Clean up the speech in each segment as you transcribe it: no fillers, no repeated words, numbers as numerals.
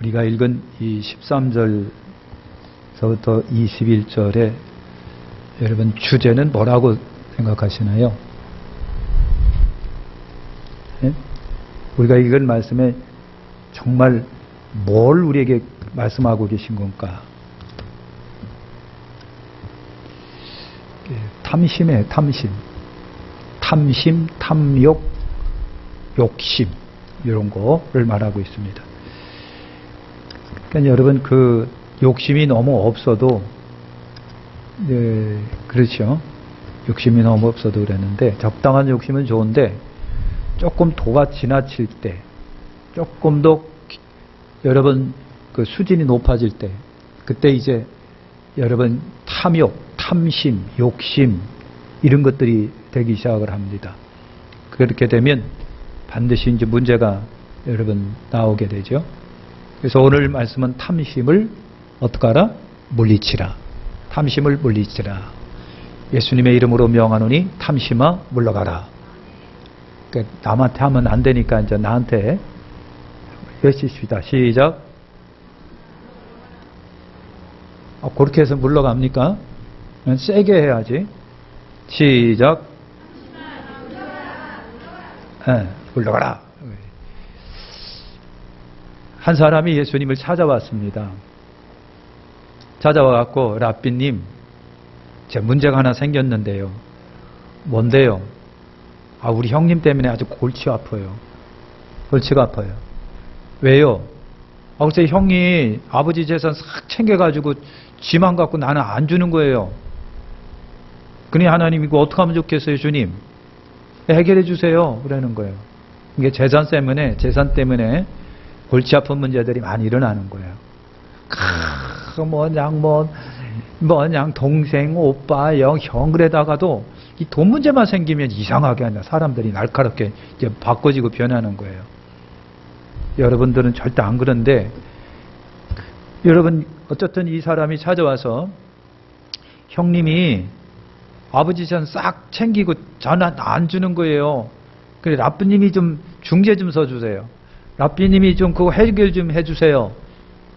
우리가 읽은 이 13절서부터 21절에 여러분 주제는 뭐라고 생각하시나요? 네? 우리가 읽은 말씀에 정말 뭘 우리에게 말씀하고 계신 건가? 탐심이에요, 탐심. 탐심, 탐욕, 욕심 이런 거를 말하고 있습니다. 그러니까 여러분 그 욕심이 너무 없어도 그렇죠. 욕심이 너무 없어도 그랬는데 적당한 욕심은 좋은데 조금 도가 지나칠 때 조금 더 여러분 그 수준이 높아질 때 그때 이제 여러분 탐욕, 탐심, 욕심 이런 것들이 되기 시작을 합니다. 그렇게 되면 반드시 이제 문제가 여러분 나오게 되죠. 그래서 오늘 말씀은 탐심을 어떻게 하라? 물리치라. 탐심을 물리치라. 예수님의 이름으로 명하노니 탐심아 물러가라. 그러니까 남한테 하면 안 되니까 이제 나한테 외치십시다. 시작. 그렇게 해서 물러갑니까? 세게 해야지. 시작. 물러가라. 한 사람이 예수님을 찾아왔습니다. 찾아와갖고 랍비님, 제 문제가 하나 생겼는데요. 뭔데요? 우리 형님 때문에 아주 골치 아파요. 골치가 아파요. 왜요? 글쎄 형이 아버지 재산 싹 챙겨가지고 지만 갖고 나는 안 주는 거예요. 그니 하나님 이거 어떻게 하면 좋겠어요, 주님? 해결해 주세요. 그러는 거예요. 이게 재산 때문에 골치 아픈 문제들이 많이 일어나는 거예요. 뭐냥 동생, 오빠, 형 그래다가도 이 돈 문제만 생기면 이상하게 하냐. 사람들이 날카롭게 이제 바꿔지고 변하는 거예요. 여러분들은 절대 안 그런데 여러분 어쨌든 이 사람이 찾아와서 형님이 아버지 전 싹 챙기고 저는 안 주는 거예요. 그래 랍비님이 좀 중재 좀 서주세요. 랍비님이 좀 그거 해결 좀 해주세요.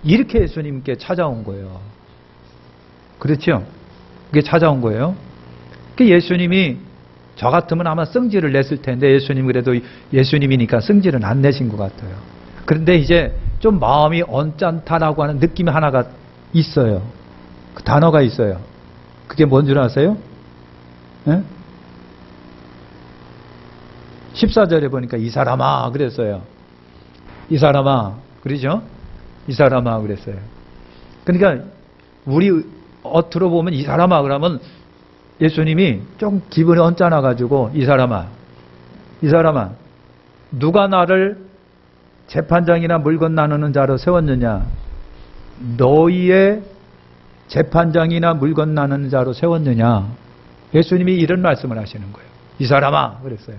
이렇게 예수님께 찾아온 거예요. 그렇죠? 그게 찾아온 거예요. 그 예수님이 저 같으면 아마 성질을 냈을 텐데 예수님 그래도 예수님이니까 성질은 안 내신 것 같아요. 그런데 이제 좀 마음이 언짢다라고 하는 느낌이 하나가 있어요. 그 단어가 있어요. 그게 뭔 줄 아세요? 네? 14절에 보니까 이 사람아 그랬어요. 이 사람아 그러죠? 이 사람아 그랬어요. 그러니까 우리 들어보면 이 사람아 그러면 예수님이 좀 기분이 언짢아가지고 이 사람아 누가 나를 재판장이나 물건 나누는 자로 세웠느냐? 너희의 재판장이나 물건 나누는 자로 세웠느냐? 예수님이 이런 말씀을 하시는 거예요. 이 사람아 그랬어요.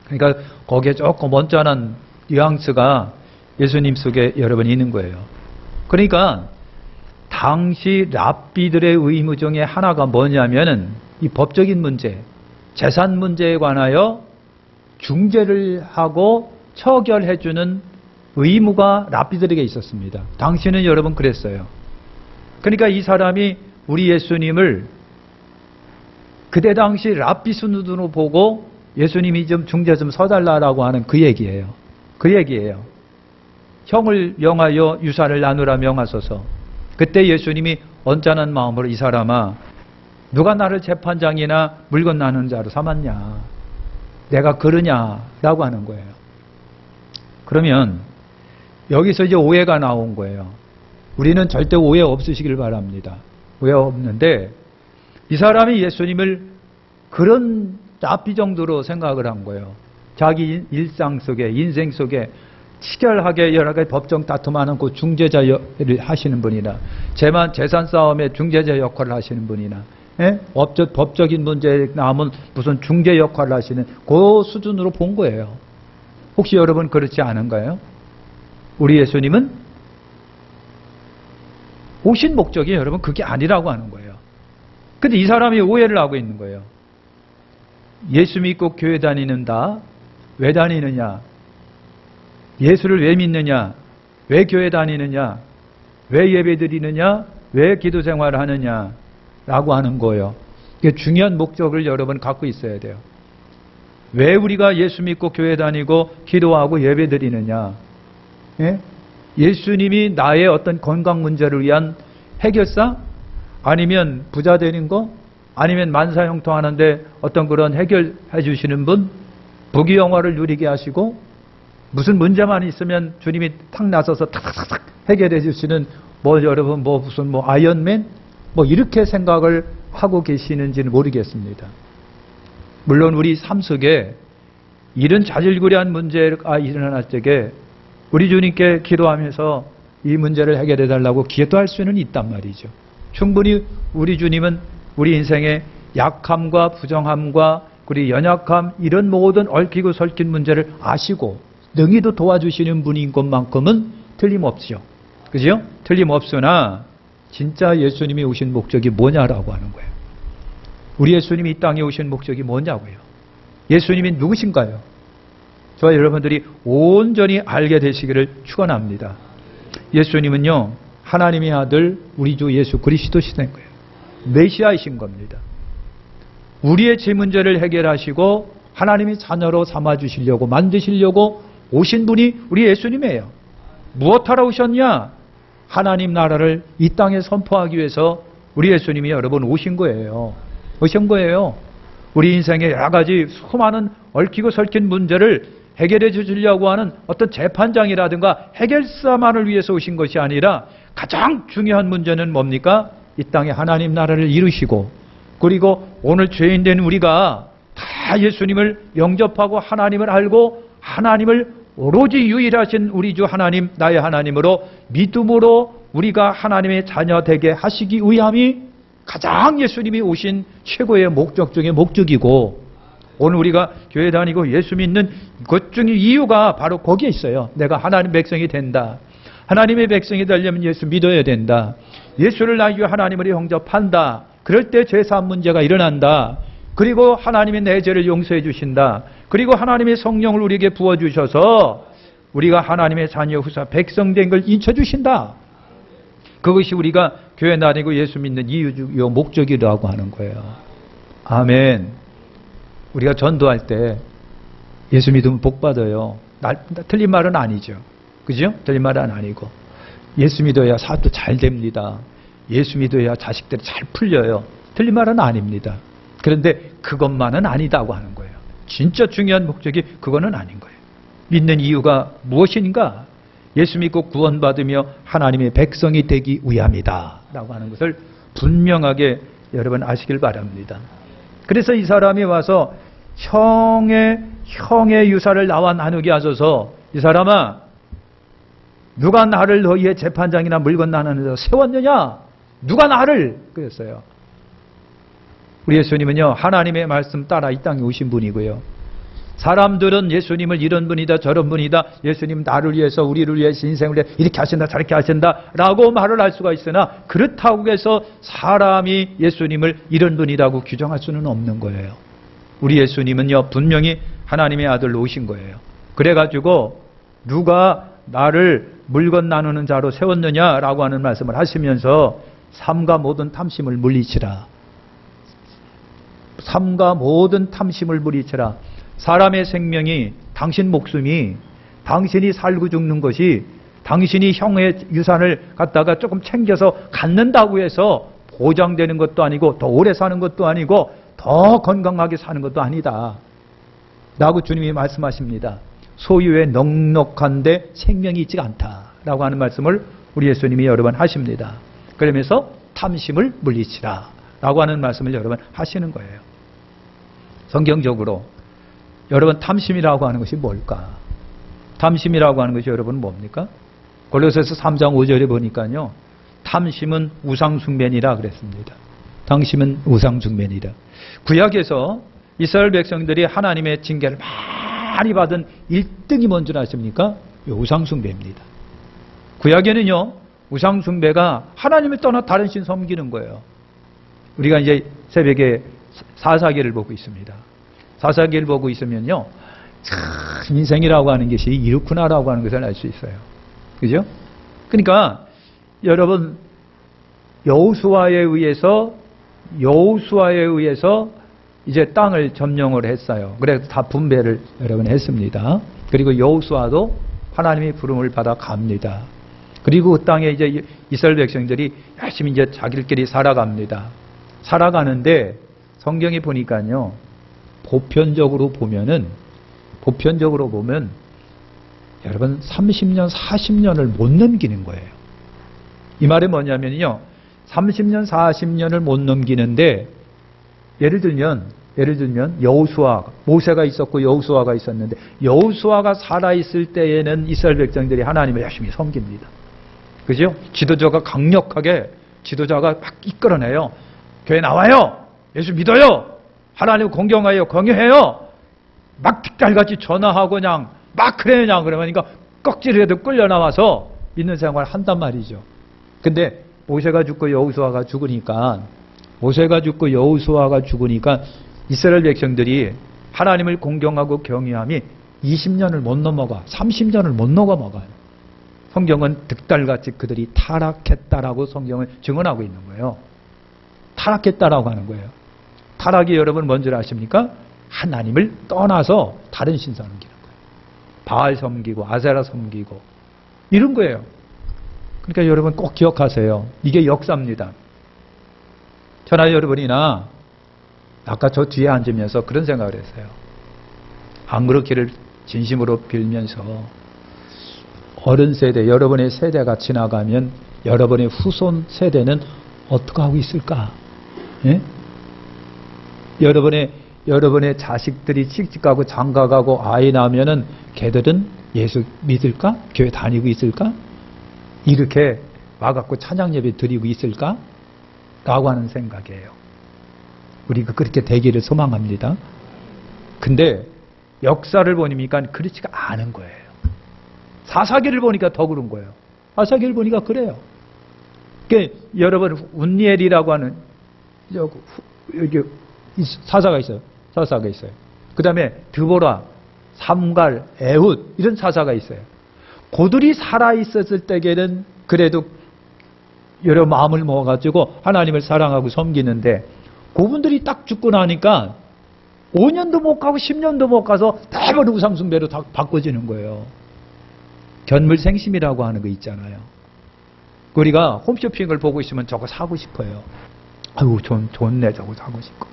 그러니까 거기에 조금 언짢은 뉘앙스가 예수님 속에 여러분 있는 거예요. 그러니까 당시 랍비들의 의무 중에 하나가 뭐냐면은 이 법적인 문제, 재산 문제에 관하여 중재를 하고 처결해주는 의무가 랍비들에게 있었습니다. 당시는 여러분 그랬어요. 그러니까 이 사람이 우리 예수님을 그때 당시 랍비 수준으로 보고 예수님이 좀 중재 좀 서달라라고 하는 그 얘기예요. 그 얘기예요. 형을 명하여 유사를 나누라 명하소서. 그때 예수님이 언짢은 마음으로 이 사람아 누가 나를 재판장이나 물건 나누는 자로 삼았냐? 내가 그러냐라고 하는 거예요. 그러면 여기서 이제 오해가 나온 거예요. 우리는 절대 오해 없으시길 바랍니다. 오해 없는데 이 사람이 예수님을 그런 랍비 정도로 생각을 한 거예요. 자기 일상 속에 인생 속에 치열하게 여러 가지 법정 다툼하는 그 중재자를 하시는 분이나 재산 싸움의 중재자 역할을 하시는 분이나 법적인 문제에 나오면 무슨 중재 역할을 하시는 그 수준으로 본 거예요. 혹시 여러분 그렇지 않은가요? 우리 예수님은 오신 목적이 여러분 그게 아니라고 하는 거예요. 근데 이 사람이 오해를 하고 있는 거예요. 예수 믿고 교회 다니는다. 왜 다니느냐? 예수를 왜 믿느냐? 왜 교회 다니느냐? 왜 예배 드리느냐? 왜 기도 생활을 하느냐? 라고 하는 거예요. 이게 중요한 목적을 여러분 갖고 있어야 돼요. 왜 우리가 예수 믿고 교회 다니고 기도하고 예배 드리느냐? 예? 예수님이 나의 어떤 건강 문제를 위한 해결사? 아니면 부자 되는 거? 아니면 만사형통하는데 어떤 그런 해결해 주시는 분? 부귀영화를 누리게 하시고 무슨 문제만 있으면 주님이 탁 나서서 탁탁탁 해결해 주시는 여러분 무슨 아이언맨? 이렇게 생각을 하고 계시는지는 모르겠습니다. 물론 우리 삶 속에 이런 자질구레한 문제가 일어날 적에 우리 주님께 기도하면서 이 문제를 해결해 달라고 기도할 수는 있단 말이죠. 충분히 우리 주님은 우리 인생의 약함과 부정함과 우리 연약함 이런 모든 얽히고 설킨 문제를 아시고 능히도 도와주시는 분인 것만큼은 틀림없죠. 그죠? 틀림없으나 진짜 예수님이 오신 목적이 뭐냐라고 하는 거예요. 우리 예수님이 이 땅에 오신 목적이 뭐냐고요. 예수님이 누구신가요? 저와 여러분들이 온전히 알게 되시기를 축원합니다. 예수님은요, 하나님의 아들 우리 주 예수 그리스도시된 거예요. 메시아이신 겁니다. 우리의 죄 문제를 해결하시고 하나님이 자녀로 삼아주시려고 만드시려고 오신 분이 우리 예수님이에요. 무엇하러 오셨냐? 하나님 나라를 이 땅에 선포하기 위해서 우리 예수님이 여러분 오신 거예요. 오신 거예요. 우리 인생의 여러 가지 수많은 얽히고 설킨 문제를 해결해 주시려고 하는 어떤 재판장이라든가 해결사만을 위해서 오신 것이 아니라 가장 중요한 문제는 뭡니까? 이 땅에 하나님 나라를 이루시고 그리고 오늘 죄인 된 우리가 다 예수님을 영접하고 하나님을 알고 하나님을 오로지 유일하신 우리 주 하나님 나의 하나님으로 믿음으로 우리가 하나님의 자녀 되게 하시기 위함이 가장 예수님이 오신 최고의 목적 중의 목적이고 오늘 우리가 교회 다니고 예수 믿는 것 중의 이유가 바로 거기에 있어요. 내가 하나님 백성이 된다. 하나님의 백성이 되려면 예수 믿어야 된다. 예수를 나에게 하나님으로 영접한다. 그럴 때 죄사함 문제가 일어난다. 그리고 하나님이 내 죄를 용서해 주신다. 그리고 하나님의 성령을 우리에게 부어주셔서 우리가 하나님의 자녀 후사 백성 된 걸 인쳐주신다. 그것이 우리가 교회 다니고 예수 믿는 이유 목적이라고 하는 거예요. 아멘. 우리가 전도할 때 예수 믿으면 복 받아요. 틀린 말은 아니죠. 그죠? 틀린 말은 아니고 예수 믿어야 사업도 잘 됩니다. 예수 믿어야 자식들이 잘 풀려요. 틀린 말은 아닙니다. 그런데 그것만은 아니다고 하는 거예요. 진짜 중요한 목적이 그거는 아닌 거예요. 믿는 이유가 무엇인가? 예수 믿고 구원받으며 하나님의 백성이 되기 위함이다 라고 하는 것을 분명하게 여러분 아시길 바랍니다. 그래서 이 사람이 와서 형의 유사를 나와 나누게 하소서. 이 사람아, 누가 나를 너희의 재판장이나 물건 나누는 데 세웠느냐? 누가 나를? 그랬어요. 우리 예수님은요, 하나님의 말씀 따라 이 땅에 오신 분이고요. 사람들은 예수님을 이런 분이다 저런 분이다, 예수님 나를 위해서 우리를 위해서 인생을 위해 이렇게 하신다 저렇게 하신다 라고 말을 할 수가 있으나 그렇다고 해서 사람이 예수님을 이런 분이라고 규정할 수는 없는 거예요. 우리 예수님은요, 분명히 하나님의 아들로 오신 거예요. 그래가지고 누가 나를 물건 나누는 자로 세웠느냐라고 하는 말씀을 하시면서 삶과 모든 탐심을 물리치라. 삶과 모든 탐심을 물리치라. 사람의 생명이, 당신 목숨이, 당신이 살고 죽는 것이 당신이 형의 유산을 갖다가 조금 챙겨서 갖는다고 해서 보장되는 것도 아니고 더 오래 사는 것도 아니고 더 건강하게 사는 것도 아니다 라고 주님이 말씀하십니다. 소유에 넉넉한데 생명이 있지 않다라고 하는 말씀을 우리 예수님이 여러 번 하십니다. 그러면서 탐심을 물리치라 라고 하는 말씀을 여러 번 하시는 거예요. 성경적으로 여러분 탐심이라고 하는 것이 뭘까? 탐심이라고 하는 것이 여러분 뭡니까? 골로새서 3장 5절에 보니까요, 탐심은 우상숭배니라 그랬습니다. 탐심은 우상숭배니라. 구약에서 이스라엘 백성들이 하나님의 징계를 많이 받은 1등이 뭔 줄 아십니까? 우상숭배입니다. 구약에는요, 우상숭배가 하나님을 떠나 다른 신 섬기는 거예요. 우리가 이제 새벽에 사사기를 보고 있습니다. 사사기를 보고 있으면요, 참 인생이라고 하는 것이 이렇구나라고 하는 것을 알 수 있어요. 그죠? 그러니까 여러분 여호수아에 의해서 이제 땅을 점령을 했어요. 그래서 다 분배를 여러분 했습니다. 그리고 여호수아도 하나님의 부름을 받아 갑니다. 그리고 그 땅에 이제 이스라엘 백성들이 열심히 이제 자기들끼리 살아갑니다. 살아가는데 성경에 보니까요, 보편적으로 보면 여러분 30년, 40년을 못 넘기는 거예요. 이 말이 뭐냐면요, 30년, 40년을 못 넘기는데 예를 들면 여호수아, 모세가 있었고 여호수아가 있었는데 여호수아가 살아있을 때에는 이스라엘 백성들이 하나님을 열심히 섬깁니다. 그죠? 지도자가 강력하게 막 이끌어내요. 교회 나와요. 예수 믿어요. 하나님 공경하여 경외해요. 막 깃달같이 전화하고 그냥 막 그래요. 그러니까 꺽질이라도 끌려 나와서 믿는 생활 한단 말이죠. 근데 모세가 죽고 여호수아가 죽으니까 이스라엘 백성들이 하나님을 공경하고 경외함이 20년을 못 넘어가, 30년을 못 넘어가요. 성경은 득달같이 그들이 타락했다라고 성경을 증언하고 있는 거예요. 타락했다라고 하는 거예요. 타락이 여러분 뭔지 아십니까? 하나님을 떠나서 다른 신상 섬기는 거예요. 바알 섬기고 아세라 섬기고 이런 거예요. 그러니까 여러분 꼭 기억하세요. 이게 역사입니다. 저나 여러분이나 아까 저 뒤에 앉으면서 그런 생각을 했어요. 안 그렇기를 진심으로 빌면서 어른 세대, 여러분의 세대가 지나가면 여러분의 후손 세대는 어떻게 하고 있을까? 예? 여러분의 자식들이 취직하고 장가가고 아이 낳으면은 걔들은 예수 믿을까? 교회 다니고 있을까? 이렇게 와갖고 찬양 예배 드리고 있을까? 라고 하는 생각이에요. 우리가 그렇게 되기를 소망합니다. 근데 역사를 보니까 그렇지가 않은 거예요. 사사기를 보니까 더 그런 거예요. 사사기를 보니까 그래요. 그러니까 여러분 운니엘이라고 하는 여기 사사가 있어요. 그 다음에 드보라, 삼갈, 에훗 이런 사사가 있어요. 그들이 살아있었을 때에는 그래도 여러 마음을 먹어가지고 하나님을 사랑하고 섬기는데 그분들이 딱 죽고 나니까 5년도 못 가고 10년도 못 가서 대번 우상숭배로 다 바꿔지는 거예요. 견물생심이라고 하는 거 있잖아요. 우리가 홈쇼핑을 보고 있으면 저거 사고 싶어요. 아유, 좋네, 저거 사고 싶고.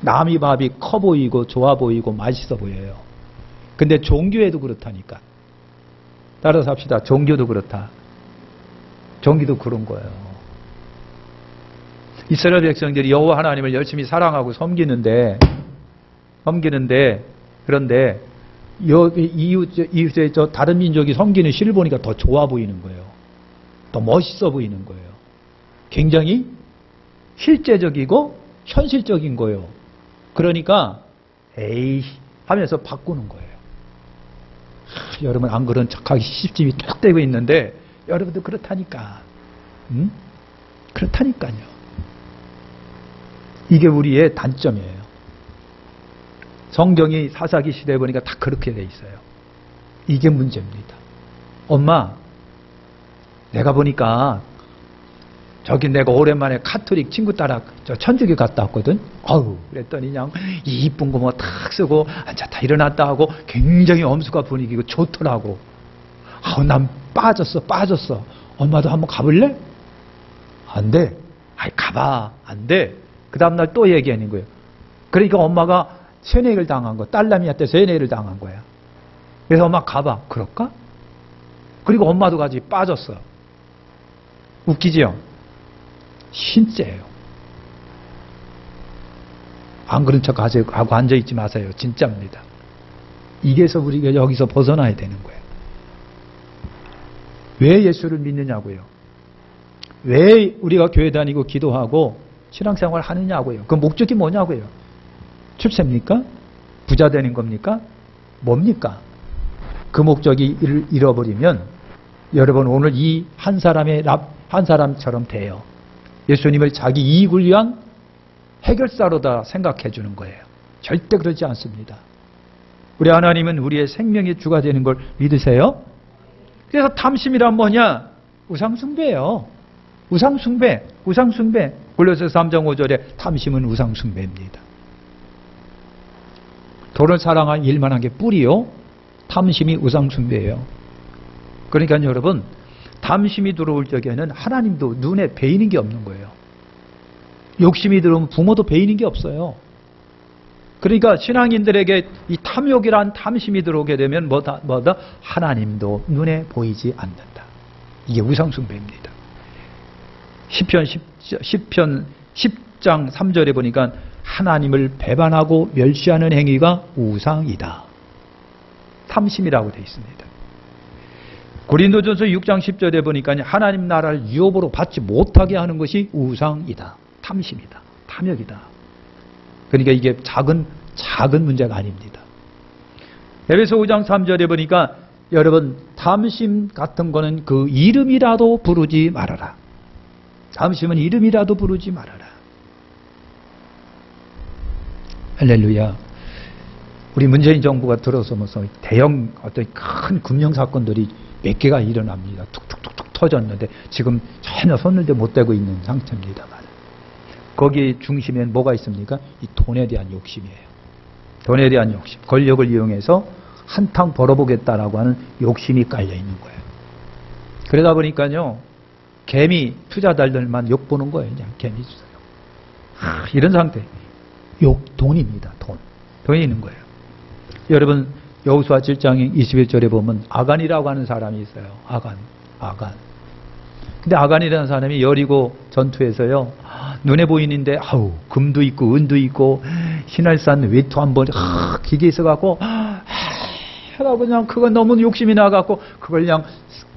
남이 밥이 커 보이고 좋아 보이고 맛있어 보여요. 근데 종교에도 그렇다니까. 따라서 합시다. 종교도 그렇다. 종교도 그런 거예요. 이스라엘 백성들이 여호와 하나님을 열심히 사랑하고 섬기는데 그런데 이웃에 저 다른 민족이 섬기는 시를 보니까 더 좋아 보이는 거예요. 더 멋있어 보이는 거예요. 굉장히 실제적이고 현실적인 거예요. 그러니까 에이 하면서 바꾸는 거예요. 여러분 안 그런 척하기 시집이 딱 되고 있는데 여러분도 그렇다니까. 그렇다니까요. 이게 우리의 단점이에요. 성경이 사사기 시대에 보니까 다 그렇게 돼 있어요. 이게 문제입니다. 엄마, 내가 보니까 저기 내가 오랜만에 카톨릭 친구 따라 저 천주교 갔다 왔거든. 아우, 그랬더니 그냥 이쁜 거 뭐 탁 쓰고 앉았다 일어났다 하고 굉장히 엄숙한 분위기고 좋더라고. 아우, 난 빠졌어. 엄마도 한번 가볼래? 안 돼. 아이, 가봐. 안 돼. 그 다음날 또 얘기하는 거예요. 그러니까 엄마가 세뇌를 당한 거, 딸내미한테 세뇌를 당한 거야. 그래서 엄마 가봐. 그럴까? 그리고 엄마도 같이 빠졌어. 웃기지요? 신짜예요. 안 그런 척 하고 앉아있지 마세요. 진짜입니다. 이게서 우리가 여기서 벗어나야 되는 거예요. 왜 예수를 믿느냐고요? 왜 우리가 교회 다니고 기도하고 신앙생활 하느냐고요? 그 목적이 뭐냐고요? 출세입니까? 부자 되는 겁니까? 뭡니까? 그 목적이 잃어버리면 여러분 오늘 이 한 사람처럼 돼요. 예수님을 자기 이익을 위한 해결사로다 생각해 주는 거예요. 절대 그렇지 않습니다. 우리 하나님은 우리의 생명의 주가 되는 걸 믿으세요? 그래서 탐심이란 뭐냐? 우상숭배예요. 우상숭배. 골로새서 3장 5절에 탐심은 우상숭배입니다. 돈을 사랑할 일만 한 게 뿌리요. 탐심이 우상숭배예요. 그러니까 여러분, 탐심이 들어올 적에는 하나님도 눈에 베이는 게 없는 거예요. 욕심이 들어오면 부모도 베이는 게 없어요. 그러니까 신앙인들에게 이 탐욕이란 탐심이 들어오게 되면 뭐다? 하나님도 눈에 보이지 않는다. 이게 우상숭배입니다. 시편 10장 3절에 보니까 하나님을 배반하고 멸시하는 행위가 우상이다. 탐심이라고 되어 있습니다. 고린도전서 6장 10절에 보니까 하나님 나라를 유업으로 받지 못하게 하는 것이 우상이다. 탐심이다. 탐욕이다. 그러니까 이게 작은 문제가 아닙니다. 에베소 5장 3절에 보니까 여러분 탐심 같은 거는 그 이름이라도 부르지 말아라. 탐심은 이름이라도 부르지 말아라. 할렐루야. 우리 문재인 정부가 들어서면서 대형 어떤 큰 금융 사건들이 몇 개가 일어납니다. 툭툭툭툭 터졌는데 지금 전혀 손을 못 대고 있는 상태입니다만 거기 중심엔 뭐가 있습니까? 이 돈에 대한 욕심이에요. 돈에 대한 욕심. 권력을 이용해서 한탕 벌어보겠다라고 하는 욕심이 깔려 있는 거예요. 그러다 보니까요, 개미 투자자들만 욕보는 거예요. 그냥 개미 투자자. 이런 상태. 돈입니다. 돈이 있는 거예요. 여러분, 여호수아 7장 21절에 보면 아간이라고 하는 사람이 있어요. 아간. 근데 아간이라는 사람이 여리고 전투에서요, 눈에 보이는데, 금도 있고, 은도 있고, 신할산 외투 한번, 기계 있어갖고, 그냥 그거 너무 욕심이 나갖고, 그걸 그냥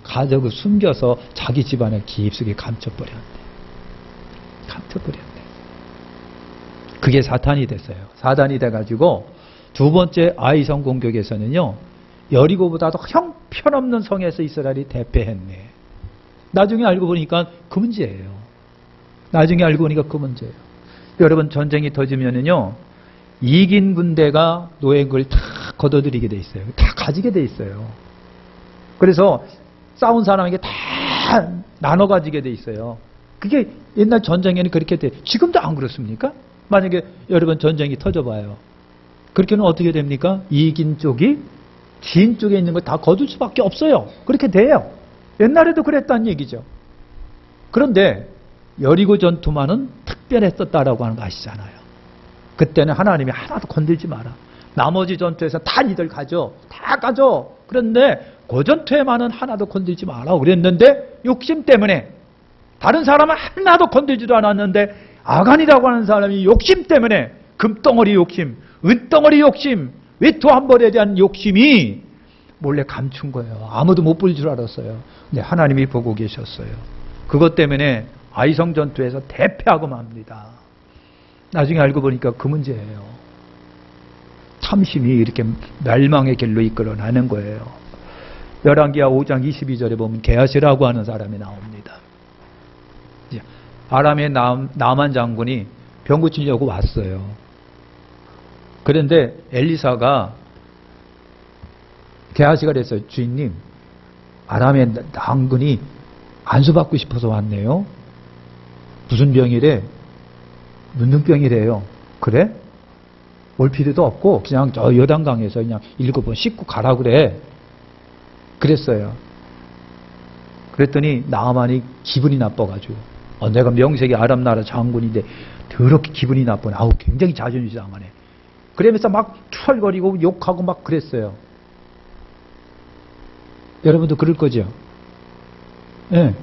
가지고 숨겨서 자기 집안에 깊숙이 감춰버렸네. 그게 사탄이 됐어요. 사단이 돼가지고, 두 번째 아이성 공격에서는요, 여리고보다도 형편없는 성에서 이스라엘이 대패했네. 나중에 알고 보니까 그 문제예요. 여러분, 전쟁이 터지면은요, 이긴 군대가 노예인 걸 다 걷어들이게 돼 있어요. 다 가지게 돼 있어요. 그래서 싸운 사람에게 다 나눠 가지게 돼 있어요. 그게 옛날 전쟁에는 그렇게 돼. 지금도 안 그렇습니까? 만약에 여러분 전쟁이 터져봐요. 그렇게는 어떻게 됩니까? 이긴 쪽이 진 쪽에 있는 걸 다 거둘 수밖에 없어요. 그렇게 돼요. 옛날에도 그랬다는 얘기죠. 그런데 여리고 전투만은 특별했었다라고 하는 거 아시잖아요. 그때는 하나님이 하나도 건들지 마라. 나머지 전투에서 다 니들 가져. 다 가져. 그런데 그 전투에만은 하나도 건들지 마라 그랬는데 욕심 때문에 다른 사람은 하나도 건들지도 않았는데 아간이라고 하는 사람이 욕심 때문에 금덩어리 욕심, 은덩어리 욕심, 외투 한 벌에 대한 욕심이 몰래 감춘 거예요. 아무도 못 볼 줄 알았어요. 근데 하나님이 보고 계셨어요. 그것 때문에 아이성 전투에서 대패하고 맙니다. 나중에 알고 보니까 그 문제예요. 탐심이 이렇게 멸망의 길로 이끌어나는 거예요. 열왕기하 5장 22절에 보면 게하시라고 하는 사람이 나옵니다. 아람의 나만 장군이 병 고치려고 왔어요. 그런데 엘리사가 게하시가 그랬어요. 주인님, 아람의 장군이 안수받고 싶어서 왔네요. 무슨 병이래? 문둥병이래요. 그래? 올 필요도 없고 그냥 저 여단강에서 그냥 7번 씻고 가라 그래. 그랬어요. 그랬더니 나아만이 기분이 나빠가지고 내가 명색이 아람 나라 장군인데 더럽게 기분이 나쁘네. 굉장히 자존심 상하네. 그러면서 막 투덜거리고 욕하고 막 그랬어요. 여러분도 그럴 거죠? 예.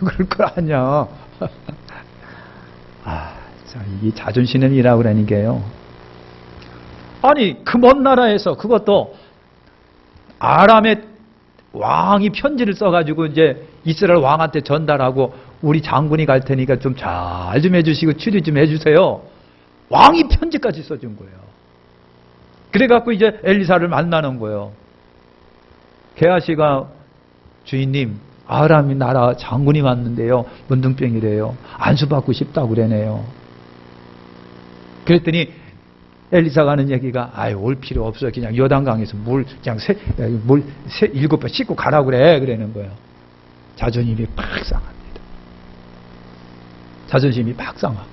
그럴 거 아니야. 이 자존심이라고 그러는 게요. 아니, 그 먼 나라에서 그것도 아람의 왕이 편지를 써가지고 이제 이스라엘 왕한테 전달하고 우리 장군이 갈 테니까 좀 잘 좀 해주시고 치료 좀 해주세요. 왕이 편지까지 써준 거예요. 그래갖고 이제 엘리사를 만나는 거예요. 게하시가 주인님, 아람이 나라 장군이 왔는데요. 문둥병이래요. 안수받고 싶다고 그러네요. 그랬더니 엘리사가 하는 얘기가 올 필요 없어. 그냥 요단강에서 물 7번 씻고 가라고 그러는 거예요. 자존심이 팍 상합니다. 자존심이 팍 상한 거예요.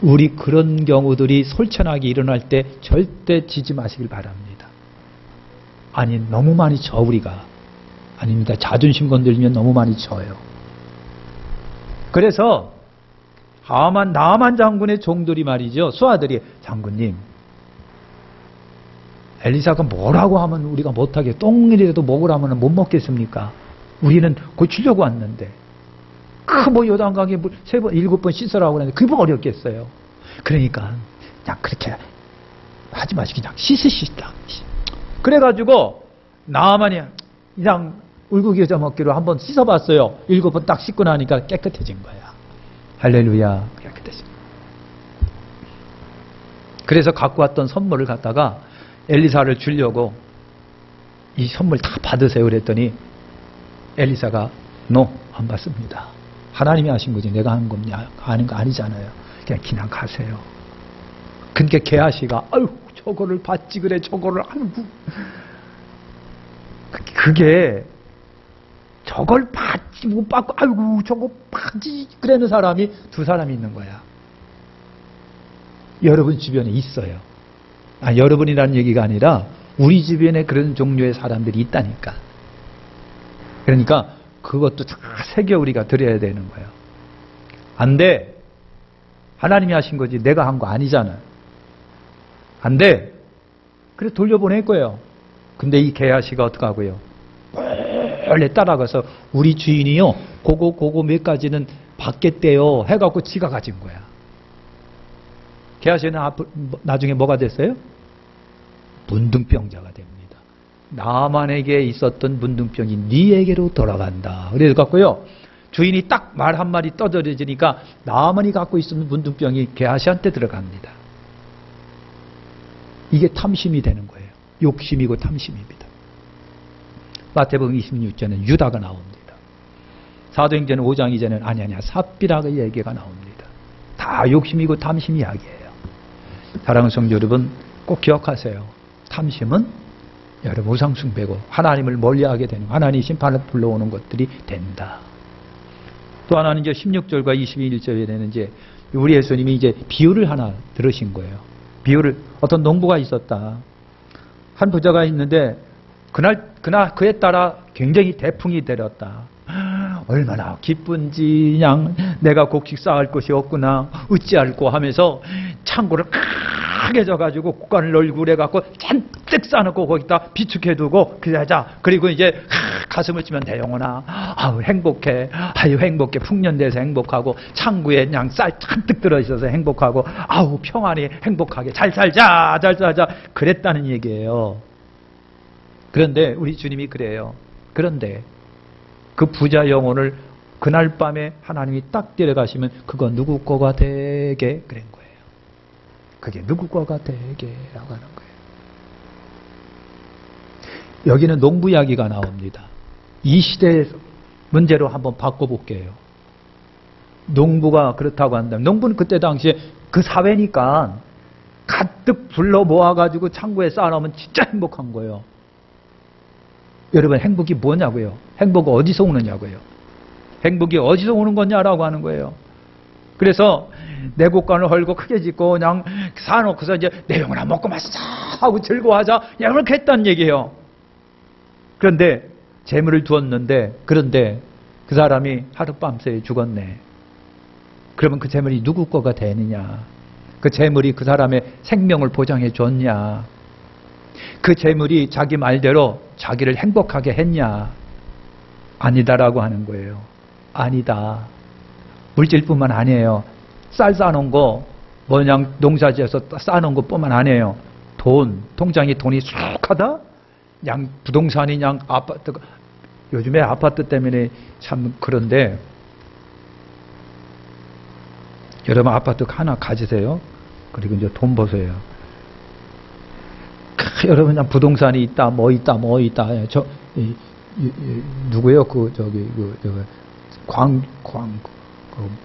우리 그런 경우들이 솔천하게 일어날 때 절대 지지 마시길 바랍니다. 아니 너무 많이 져 우리가. 아닙니다. 자존심 건들면 너무 많이 져요. 그래서 나아만 장군의 종들이 말이죠. 수하들이 장군님 엘리사가 뭐라고 하면 우리가 못하게 똥이라도 먹으라면 못 먹겠습니까? 우리는 고치려고 왔는데 뭐 요단강에 물 3번 7번 씻으라고 하는데 그게 뭐 어렵겠어요. 그러니까 그냥 그렇게 하지 마시고 그냥 씻으시다. 그래가지고 나아만이 그냥 울고기 여자 먹기로 한번 씻어봤어요. 7번 딱 씻고 나니까 깨끗해진 거야. 할렐루야. 깨끗해진 거야. 그래서 갖고 왔던 선물을 갖다가 엘리사를 주려고 이 선물 다 받으세요 그랬더니 엘리사가 안 받습니다. 하나님이 하신 거지 내가 한 겁냐 하는 거 아니잖아요. 그냥 가세요. 그러니까 게하시가 저거를 받지 그래 저거를 그게 저걸 받지 못 받고 저거 받지 그러는 사람이 2사람이 있는 거야. 여러분 주변에 있어요. 여러분이라는 얘기가 아니라 우리 주변에 그런 종류의 사람들이 있다니까. 그러니까 그것도 다 새겨 우리가 드려야 되는 거예요. 안 돼. 하나님이 하신 거지 내가 한 거 아니잖아. 안 돼. 그래 돌려보낼 거예요. 근데 이 게하시가 어떡하고요? 원래 따라가서 우리 주인이요 그거 몇 가지는 받겠대요 해갖고 지가 가진 거야. 게하시는 나중에 뭐가 됐어요? 문둥병자가 됩니다. 나만에게 있었던 문둥병이 네에게로 돌아간다. 그래서 갖고요 주인이 딱 말 한마디 떠들어지니까 나만이 갖고 있었던 문둥병이 게하시한테 들어갑니다. 이게 탐심이 되는 거예요. 욕심이고 탐심입니다. 마태복음 26장에는 유다가 나옵니다. 사도행전 5장 이전에는 아니야 삽비라의 얘기가 나옵니다. 다 욕심이고 탐심 이야기예요. 사랑하는 성도 여러분 꼭 기억하세요. 탐심은 여러분 우상숭배고 하나님을 멀리하게 되는 하나님 심판을 불러오는 것들이 된다. 또 하나는 이제 16절과 21절에는 이제 우리 예수님이 이제 비유를 하나 들으신 거예요. 비유를 어떤 농부가 있었다. 한 부자가 있는데 그날 그에 따라 굉장히 대풍이 내렸다. 얼마나 기쁜지 그냥 내가 곡식 쌓을 곳이 없구나 어찌할꼬 하면서 창고를 크게 져가지고 국간을 얼굴에 갖고 잔뜩 쌓아놓고 거기다 비축해두고 그리고 이제 가슴을 치면 내 영혼아 행복해 행복해 풍년돼서 행복하고 창구에 그냥 쌀 잔뜩 들어있어서 행복하고 평안히 행복하게 잘 살자 그랬다는 얘기예요. 그런데 우리 주님이 그래요. 그런데 그 부자 영혼을 그날 밤에 하나님이 딱 데려가시면 그거 누구 거가 되게 그런 거예요. 그게 누구 거가 되게 라고 하는 거예요. 여기는 농부 이야기가 나옵니다. 이 시대의 문제로 한번 바꿔볼게요. 농부가 그렇다고 한다면 농부는 그때 당시에 그 사회니까 가득 불러 모아가지고 창고에 쌓아놓으면 진짜 행복한 거예요. 여러분 행복이 뭐냐고요? 행복은 어디서 오느냐고요? 행복이 어디서 오는 거냐라고 하는 거예요. 그래서 내 곳간을 헐고 크게 짓고 그냥 사놓고서 이제 내 영혼아 먹고 마시자 하고 즐거워하자 이렇게 했다는 얘기예요. 그런데 재물을 두었는데 그런데 그 사람이 하룻밤새에 죽었네. 그러면 그 재물이 누구 거가 되느냐? 그 재물이 그 사람의 생명을 보장해 줬냐? 그 재물이 자기 말대로 자기를 행복하게 했냐? 아니다라고 하는 거예요. 아니다. 물질뿐만 아니에요. 쌀 싸놓은 거 뭐냐 농사지어서 싸놓은 것뿐만 아니에요. 통장에 돈이 쑥하다? 그냥 부동산이 그냥 아파트가 요즘에 아파트 때문에 참 그런데 여러분 아파트 하나 가지세요. 그리고 이제 돈 버세요. 여러분 그냥 부동산이 있다 뭐 있다 누구요?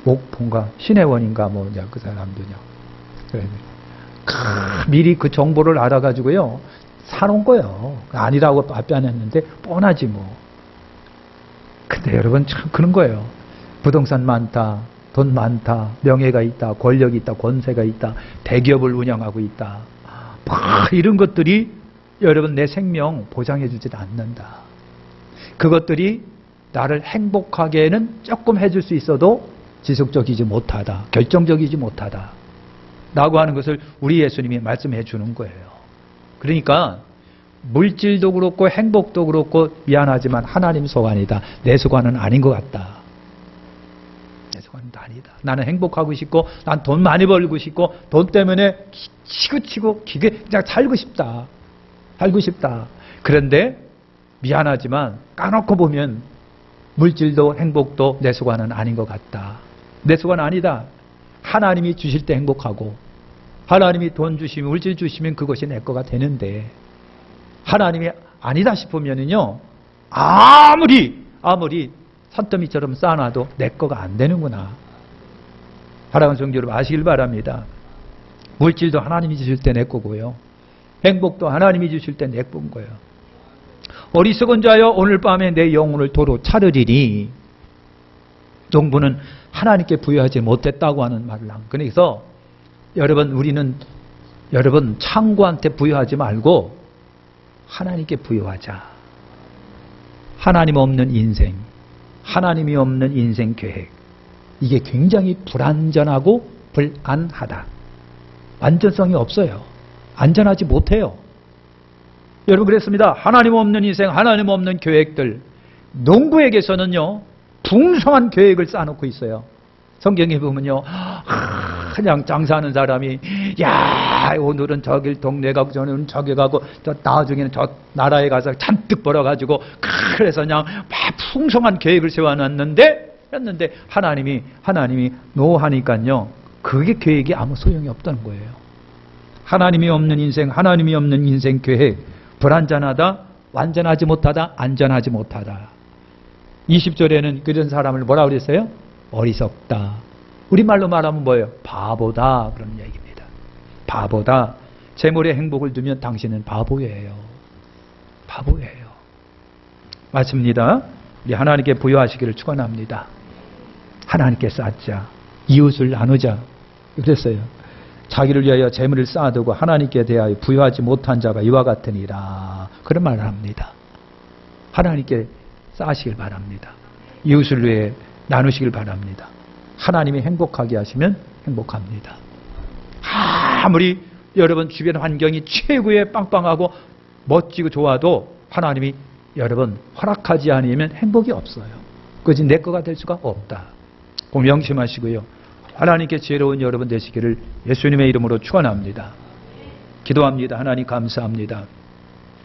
목포인가 신혜원인가 그 사람들요. 미리 그 정보를 알아가지고요 사놓은 거예요. 아니라고 답변했는데 뻔하지 뭐. 근데 여러분 참 그런 거예요. 부동산 많다, 돈 많다, 명예가 있다, 권력이 있다, 권세가 있다, 대기업을 운영하고 있다. 이런 것들이 여러분 내 생명 보장해 주지 않는다. 그것들이 나를 행복하게는 조금 해줄 수 있어도 지속적이지 못하다, 결정적이지 못하다 라고 하는 것을 우리 예수님이 말씀해 주는 거예요. 그러니까 물질도 그렇고 행복도 그렇고 미안하지만 하나님 소관이다. 내 소관은 아닌 것 같다. 내 소관은 아니다. 나는 행복하고 싶고 난 돈 많이 벌고 싶고 돈 때문에 치고 그냥 살고 싶다. 살고 싶다. 그런데 미안하지만 까놓고 보면 물질도 행복도 내 소관은 아닌 것 같다. 내 소관 아니다. 하나님이 주실 때 행복하고 하나님이 돈 주시면 물질 주시면 그것이 내 거가 되는데 하나님이 아니다 싶으면은요 아무리 산더미처럼 쌓아놔도 내 거가 안 되는구나. 사랑하는 성도 여러분 아시길 바랍니다. 물질도 하나님이 주실 때 내 거고요. 행복도 하나님이 주실 때 내 건 거예요. 어리석은 자여 오늘 밤에 내 영혼을 도로 차르리니 농부는 하나님께 부여하지 못했다고 하는 말을 한. 그래서 우리는 창고한테 부여하지 말고 하나님께 부여하자. 하나님 없는 인생, 하나님이 없는 인생 계획. 이게 굉장히 불안전하고 불안하다. 안전성이 없어요. 안전하지 못해요. 여러분 그랬습니다. 하나님 없는 인생, 하나님 없는 계획들. 농부에게서는요 풍성한 계획을 쌓아놓고 있어요. 성경에 보면요 그냥 장사하는 사람이 야 오늘은 저길 동네 가고 저는 저기 가고 저 나중에는 저 나라에 가서 잔뜩 벌어가지고 그래서 그냥 풍성한 계획을 세워놨는데 하나님이 노하니까요 그게 계획이 아무 소용이 없다는 거예요. 하나님이 없는 인생, 하나님이 없는 인생 계획. 불안전하다, 완전하지 못하다, 안전하지 못하다. 20절에는 그런 사람을 뭐라고 그랬어요? 어리석다. 우리말로 말하면 뭐예요? 바보다. 그런 얘기입니다. 바보다. 재물에 행복을 두면 당신은 바보예요. 바보예요. 맞습니다. 우리 하나님께 부여하시기를 축원합니다. 하나님께 쌓자. 이웃을 나누자. 그랬어요. 자기를 위하여 재물을 쌓아두고 하나님께 대하여 부여하지 못한 자가 이와 같으니라. 그런 말을 합니다. 하나님께 쌓으시길 바랍니다. 이웃을 위해 나누시길 바랍니다. 하나님이 행복하게 하시면 행복합니다. 아무리 여러분 주변 환경이 최고의 빵빵하고 멋지고 좋아도 하나님이 여러분 허락하지 않으면 행복이 없어요. 그것이 내 거가 될 수가 없다. 꼭 명심하시고요. 하나님께 지혜로운 여러분 되시기를 예수님의 이름으로 축원합니다. 기도합니다. 하나님 감사합니다.